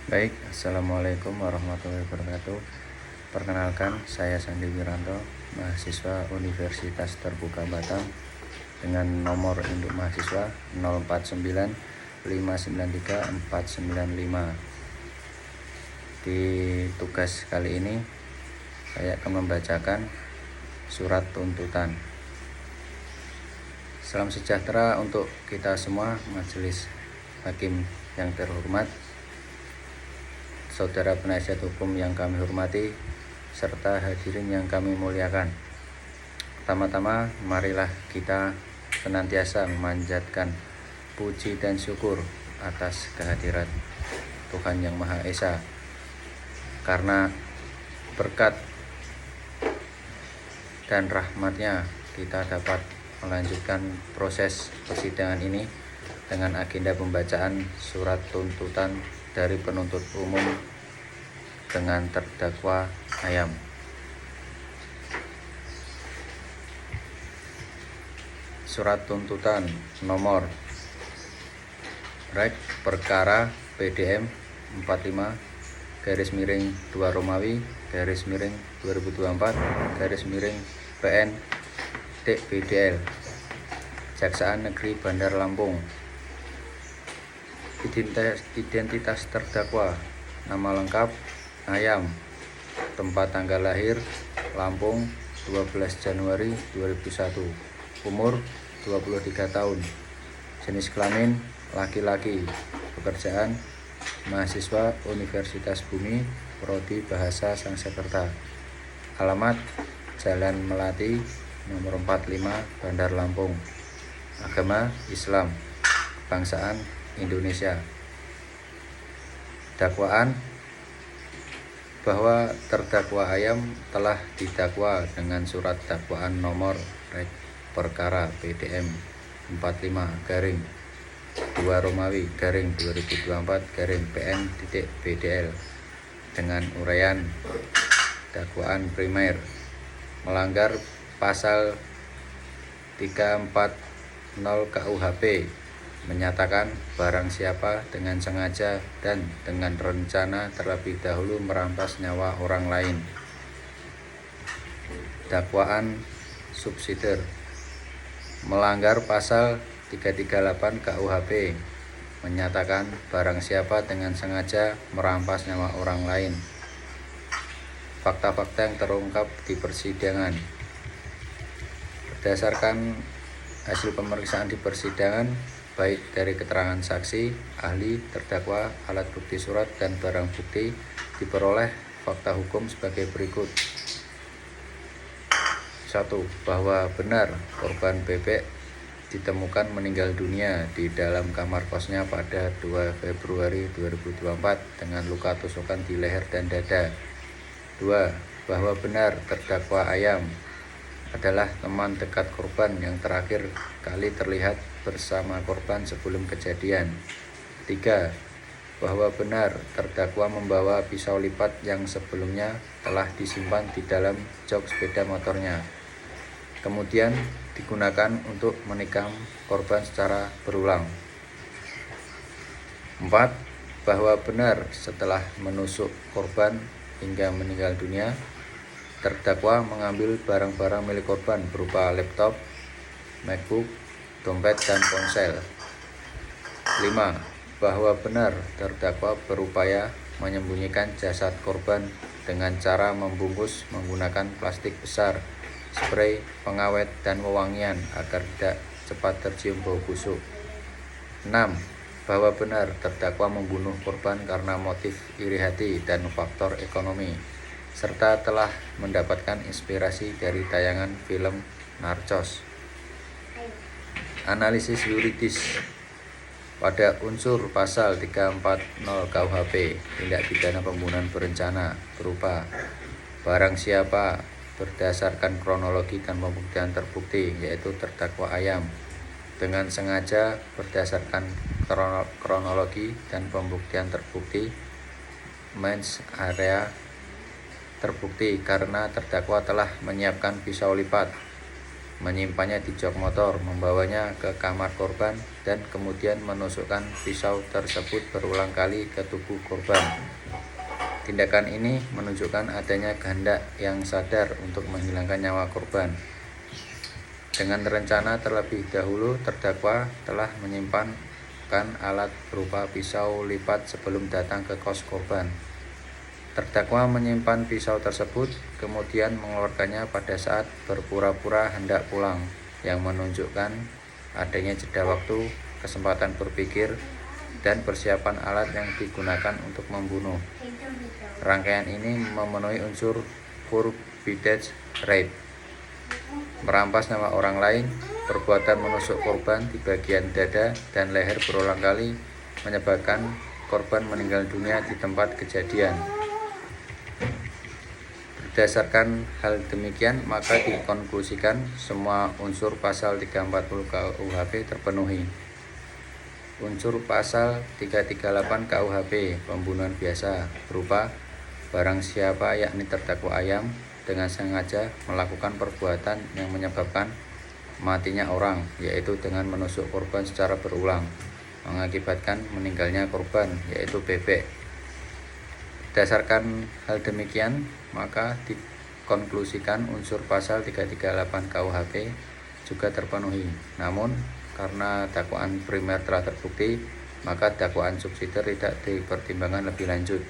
Baik, Assalamualaikum warahmatullahi wabarakatuh. Perkenalkan, saya Sandi Wiranto, mahasiswa Universitas Terbuka Batam dengan nomor induk mahasiswa 0495934495. Di tugas kali ini, saya akan membacakan surat tuntutan. Salam sejahtera untuk kita semua, Majelis Hakim yang terhormat, saudara penasihat hukum yang kami hormati, serta hadirin yang kami muliakan. Pertama-tama, marilah kita senantiasa memanjatkan puji dan syukur atas kehadirat Tuhan Yang Maha Esa, karena berkat dan rahmat-Nya kita dapat melanjutkan proses persidangan ini dengan agenda pembacaan surat tuntutan dari penuntut umum dengan terdakwa Ayam. Surat tuntutan nomor Rek perkara PDM 45/2 Romawi /2024/PN BDL Jaksaan Negeri Bandar Lampung. Identitas terdakwa: nama lengkap Ayam, tempat tanggal lahir Lampung 12 Januari 2001, umur 23 tahun, jenis kelamin laki-laki, pekerjaan mahasiswa Universitas Bumi, prodi Bahasa Sanskerta, alamat Jalan Melati nomor 45 Bandar Lampung, agama Islam, kebangsaan Indonesia. Dakwaan: bahwa terdakwa Ayam telah didakwa dengan surat dakwaan nomor Rek perkara PDM 45/2 Romawi /2024/PN BDL dengan uraian dakwaan primer melanggar pasal 340 KUHP, menyatakan barang siapa dengan sengaja dan dengan rencana terlebih dahulu merampas nyawa orang lain. Dakwaan subsidiar melanggar pasal 338 KUHP, menyatakan barang siapa dengan sengaja merampas nyawa orang lain. Fakta-fakta yang terungkap di persidangan: berdasarkan hasil pemeriksaan di persidangan, baik dari keterangan saksi, ahli, terdakwa, alat bukti surat, dan barang bukti, diperoleh fakta hukum sebagai berikut. 1. Bahwa benar korban Bebek ditemukan meninggal dunia di dalam kamar kosnya pada 2 Februari 2024 dengan luka tusukan di leher dan dada. 2. Bahwa benar terdakwa Ayam adalah teman dekat korban yang terakhir kali terlihat bersama korban sebelum kejadian. 3. Bahwa benar terdakwa membawa pisau lipat yang sebelumnya telah disimpan di dalam jok sepeda motornya, kemudian digunakan untuk menikam korban secara berulang. 4. Bahwa benar setelah menusuk korban hingga meninggal dunia, terdakwa mengambil barang-barang milik korban berupa laptop, MacBook, dompet, dan ponsel. 5. Bahwa benar terdakwa berupaya menyembunyikan jasad korban dengan cara membungkus menggunakan plastik besar, spray, pengawet, dan wewangian agar tidak cepat tercium bau busuk. 6. Bahwa benar terdakwa membunuh korban karena motif iri hati dan faktor ekonomi, serta telah mendapatkan inspirasi dari tayangan film Narcos. Analisis yuridis: pada unsur pasal 340 KUHP, tindak pidana pembunuhan berencana berupa barang siapa berdasarkan kronologi dan pembuktian terbukti, yaitu terdakwa Ayam, dengan sengaja berdasarkan kronologi dan pembuktian terbukti, mens area terbukti karena terdakwa telah menyiapkan pisau lipat menyimpannya di jok motor, membawanya ke kamar korban, dan kemudian menusukkan pisau tersebut berulang kali ke tubuh korban. Tindakan ini menunjukkan adanya kehendak yang sadar untuk menghilangkan nyawa korban. Dengan rencana terlebih dahulu, terdakwa telah menyimpankan alat berupa pisau lipat sebelum datang ke kos korban. Terdakwa menyimpan pisau tersebut, kemudian mengeluarkannya pada saat berpura-pura hendak pulang, yang menunjukkan adanya jeda waktu, kesempatan berpikir, dan persiapan alat yang digunakan untuk membunuh. Rangkaian ini memenuhi unsur forbidden rape, merampas nyawa orang lain, perbuatan menusuk korban di bagian dada dan leher berulang kali, menyebabkan korban meninggal dunia di tempat kejadian. Berdasarkan hal demikian, maka dikonklusikan semua unsur pasal 340 KUHP terpenuhi. Unsur pasal 338 KUHP pembunuhan biasa berupa barang siapa yakni terdakwa Ayam dengan sengaja melakukan perbuatan yang menyebabkan matinya orang, yaitu dengan menusuk korban secara berulang, mengakibatkan meninggalnya korban, yaitu bebek. Berdasarkan hal demikian, maka dikonklusikan unsur pasal 338 KUHP juga terpenuhi. Namun, karena dakwaan primer telah terbukti, maka dakwaan subsidiar tidak dipertimbangkan lebih lanjut.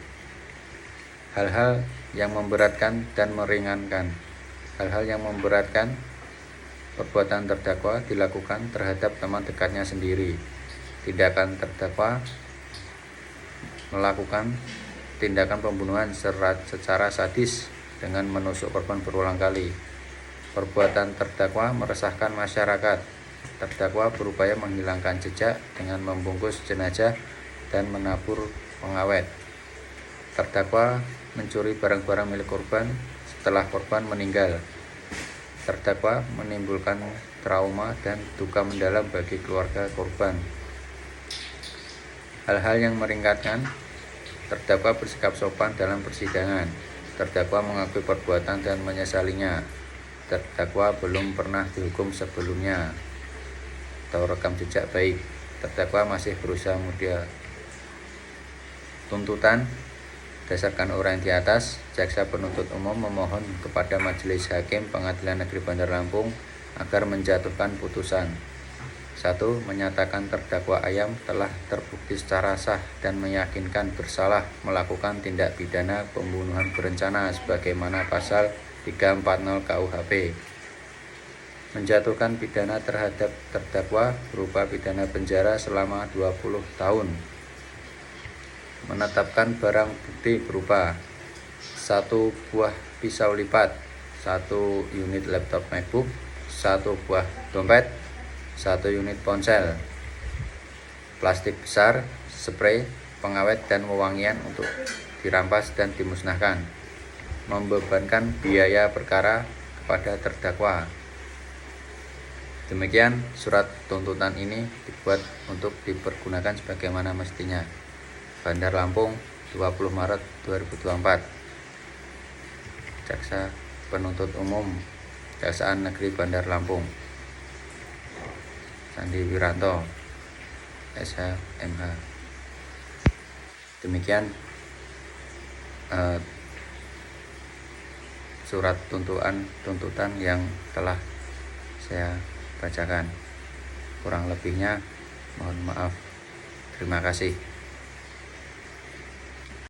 Hal-hal yang memberatkan dan meringankan. Hal-hal yang memberatkan: perbuatan terdakwa dilakukan terhadap teman dekatnya sendiri. Tindakan terdakwa melakukan tindakan pembunuhan secara sadis dengan menusuk korban berulang kali. Perbuatan terdakwa meresahkan masyarakat. Terdakwa berupaya menghilangkan jejak dengan membungkus jenazah dan menabur pengawet. Terdakwa mencuri barang-barang milik korban setelah korban meninggal. Terdakwa menimbulkan trauma dan duka mendalam bagi keluarga korban. Hal-hal yang meringankan: terdakwa bersikap sopan dalam persidangan. Terdakwa mengakui perbuatan dan menyesalinya. Terdakwa belum pernah dihukum sebelumnya atau rekam jejak baik. Terdakwa masih berusaha muda. Tuntutan: berdasarkan uraian di atas, jaksa penuntut umum memohon kepada Majelis Hakim Pengadilan Negeri Bandar Lampung agar menjatuhkan putusan. 1. Menyatakan terdakwa Ayam telah terbukti secara sah dan meyakinkan bersalah melakukan tindak pidana pembunuhan berencana sebagaimana pasal 340 KUHP. Menjatuhkan pidana terhadap terdakwa berupa pidana penjara selama 20 tahun. Menetapkan barang bukti berupa 1 buah pisau lipat, 1 unit laptop MacBook, 1 buah dompet, 1 unit ponsel, plastik besar, spray, pengawet dan wewangian untuk dirampas dan dimusnahkan. Membebankan biaya perkara kepada terdakwa. Demikian surat tuntutan ini dibuat untuk dipergunakan sebagaimana mestinya. Bandar Lampung, 20 Maret 2024. Jaksa Penuntut Umum Kejaksaan Negeri Bandar Lampung, Sandi Wiranto, SH MH. Demikian surat tuntutan yang telah saya bacakan. Kurang lebihnya mohon maaf. Terima kasih.